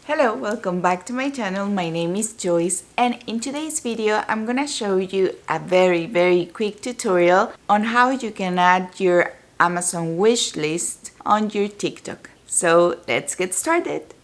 Hello, welcome back to my channel. My name is Joyce, and in today's video I'm gonna show you a very quick tutorial on how you can add your Amazon wish list on your TikTok. So let's get started.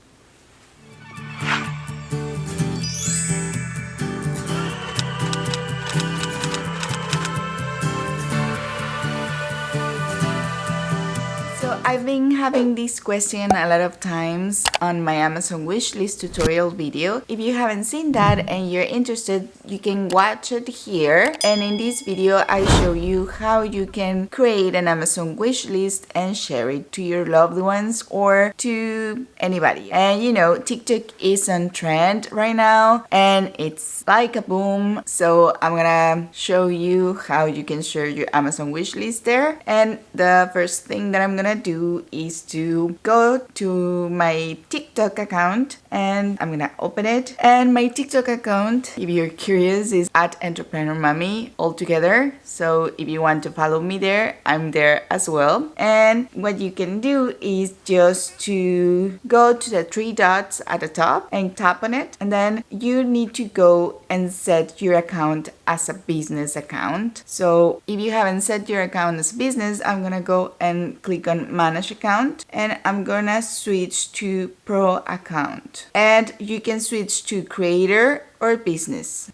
I've been having this question a lot of times on my Amazon wishlist tutorial video. If you haven't seen that and you're interested, you can watch it here. And in this video, I show you how you can create an Amazon wishlist and share it to your loved ones or to anybody. And you know, TikTok is on trend right now and it's like a boom. So I'm gonna show you how you can share your Amazon wishlist there. And the first thing that I'm gonna do is to go to my TikTok account and I'm gonna open it. And my TikTok account, if you're curious, is at Entrepreneur Mommy all together. So if you want to follow me there, I'm there as well. And what you can do is just to go to the three dots at the top and tap on it. And then you need to go and set your account as a business account. So if you haven't set your account as business, I'm gonna go and click on manage account and I'm gonna switch to pro account, and you can switch to creator or business.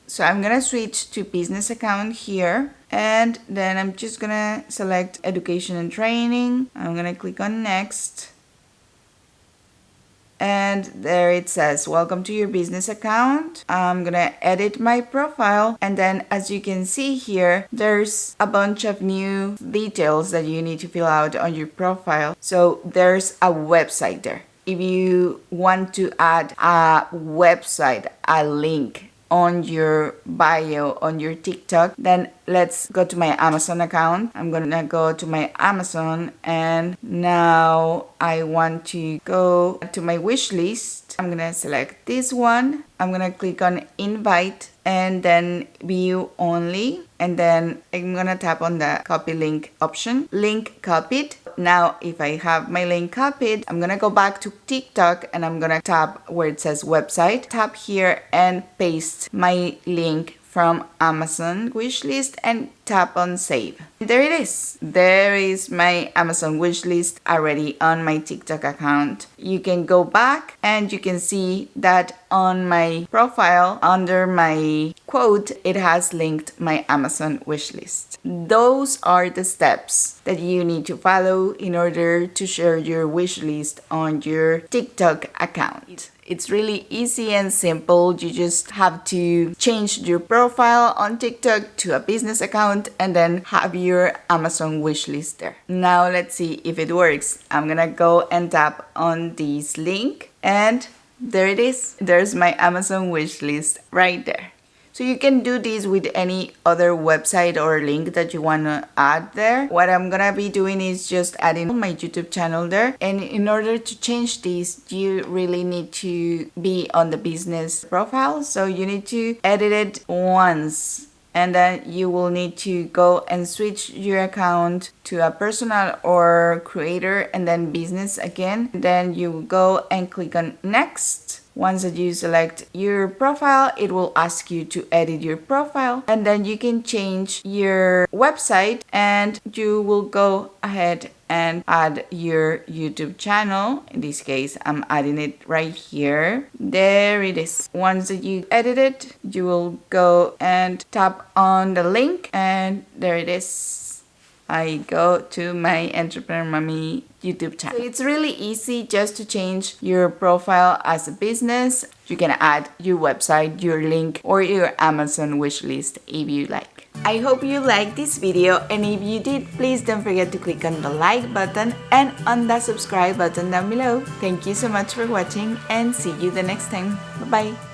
So I'm gonna switch to business account here, and then I'm just gonna select education and training. I'm gonna click on next. And there it says, welcome to your business account. I'm gonna edit my profile. And then as you can see here, there's a bunch of new details that you need to fill out on your profile. So there's a website there. If you want to add a website, a link on your bio on your TikTok, then let's go to my Amazon account. I'm gonna go to my Amazon, and now I want to go to my wish list. I'm gonna select this one. I'm gonna click on invite and then view only, and then I'm gonna tap on the copy link option. Link copied. Now if I have my link copied, I'm gonna go back to TikTok and I'm gonna tap where it says website, tap here and paste my link from Amazon wishlist and tap on save. There it is. There is my Amazon wishlist already on my TikTok account. You can go back and you can see that on my profile under my quote, it has linked my Amazon wishlist. Those are the steps that you need to follow in order to share your wishlist on your TikTok account. It's really easy and simple. You just have to change your profile on TikTok to a business account and then have your Amazon wishlist there. Now let's see if it works. I'm gonna go and tap on this link and there it is. There's my Amazon wishlist right there. So you can do this with any other website or link that you want to add there. What I'm gonna be doing is just adding my YouTube channel there. And in order to change this, you really need to be on the business profile. So you need to edit it once. And then you will need to go and switch your account to a personal or creator and then business again. Then you go and click on next. Once that you select your profile, it will ask you to edit your profile, and then you can change your website and you will go ahead and add your YouTube channel. In this case, I'm adding it right here. There it is. Once that you edit it, you will go and tap on the link and there it is. I go to my Entrepreneur Mommy YouTube channel. So it's really easy just to change your profile as a business. You can add your website, your link, or your Amazon wishlist if you like. I hope you liked this video, and if you did, please don't forget to click on the like button and on the subscribe button down below. Thank you so much for watching and see you the next time. Bye bye.